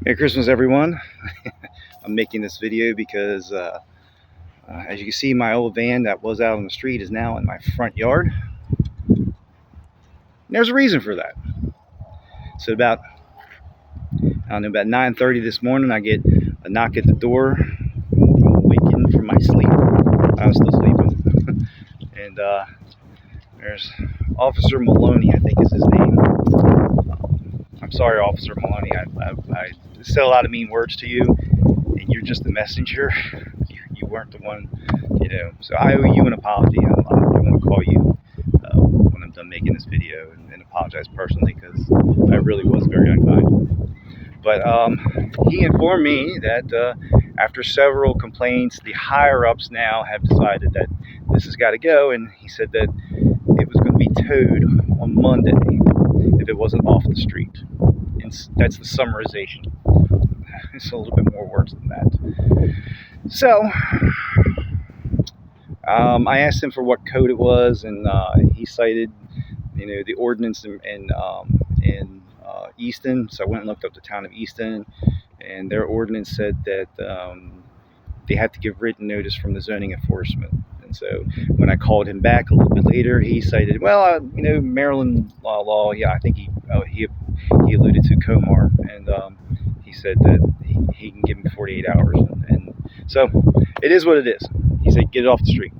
Merry Christmas, everyone. I'm making this video because, as you can see, my old van that was out on the street is now in my front yard. And there's a reason for that. So about 9:30 this morning, I get a knock at the door. I'm waking from my sleep. I was still sleeping. And there's Officer Maloney, I think is his name. I'm sorry, Officer Maloney. I said a lot of mean words to you, and you're just the messenger. You weren't the one, So I owe you an apology. I want to call you when I'm done making this video and apologize personally, because I really was very unkind. But he informed me that after several complaints, the higher-ups now have decided that this has got to go, and he said that it was going to be towed on Monday if it wasn't off the street. And that's the summarization. It's a little bit more words than that. So I asked him for what code it was, and he cited, the ordinance in Easton. So I went and looked up the town of Easton, and their ordinance said that they had to give written notice from the zoning enforcement. And so when I called him back a little bit later, he cited, Maryland law. Yeah, I think he alluded to Comar, and he said that he can give me 48 hours. And so it is what it is. He said, get it off the street.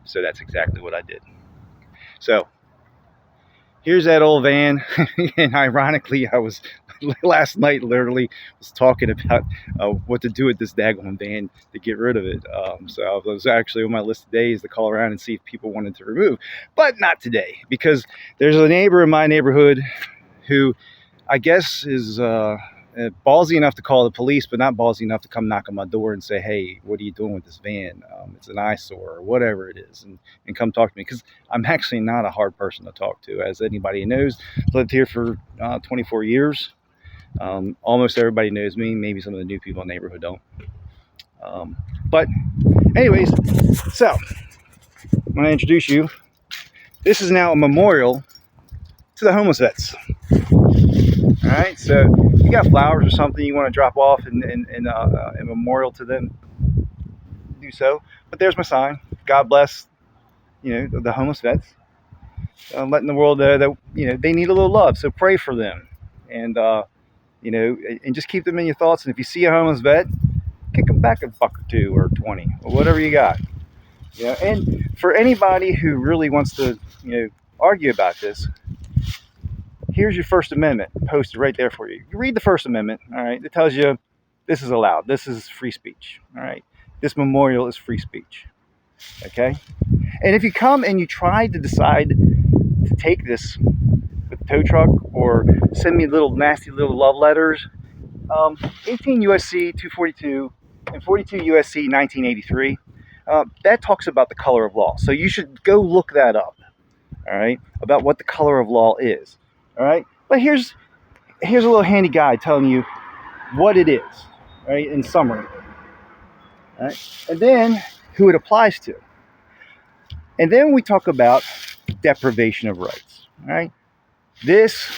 So that's exactly what I did. So here's that old van. And ironically, I was last night literally was talking about what to do with this daggone van to get rid of it. So I was actually on my list of days to call around and see if people wanted to remove, but not today, because there's a neighbor in my neighborhood who I guess is ballsy enough to call the police, but not ballsy enough to come knock on my door and say, hey, what are you doing with this van? It's an eyesore, or whatever it is, and come talk to me, because I'm actually not a hard person to talk to. As anybody knows, lived here for 24 years. Almost everybody knows me. Maybe some of the new people in the neighborhood don't. But anyways, so I'm going to introduce you. This is now a memorial to the homeless vets. All right, so you got flowers or something you want to drop off in a memorial to them, do so. But there's my sign. God bless, the homeless vets. Letting the world know that they need a little love. So pray for them, and and just keep them in your thoughts. And if you see a homeless vet, kick them back a buck or two or 20 or whatever you got. And for anybody who really wants to argue about this, here's your First Amendment posted right there for you. You read the First Amendment, all right? It tells you this is allowed. This is free speech, all right? This memorial is free speech, okay? And if you come and you try to decide to take this with the tow truck or send me little nasty little love letters, 18 USC 242 and 42 USC 1983, that talks about the color of law. So you should go look that up, all right, about what the color of law is. All right, but here's a little handy guide telling you what it is, right, in summary. All right, and then who it applies to, and then we talk about deprivation of rights. All right, this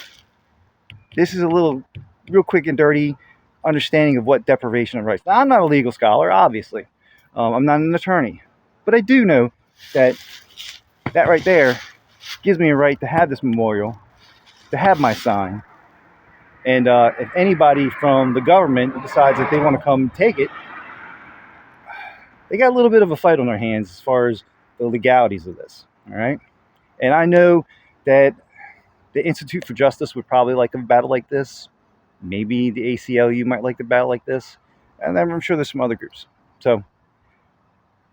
is a little real quick and dirty understanding of what deprivation of rights. Now, I'm not a legal scholar, obviously. I'm not an attorney, but I do know that right there gives me a right to have this memorial, to have my sign. And if anybody from the government decides that they want to come take it, they got a little bit of a fight on their hands as far as the legalities of this. All right. And I know that the Institute for Justice would probably like a battle like this. Maybe the ACLU might like the battle like this. And I'm sure there's some other groups. So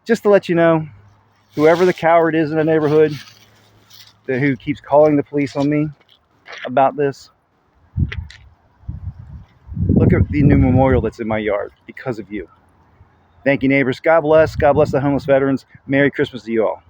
just to let you know, whoever the coward is in the neighborhood who keeps calling the police on me about this, look at the new memorial that's in my yard because of you. Thank you, neighbors. God bless. God bless the homeless veterans. Merry Christmas to you all.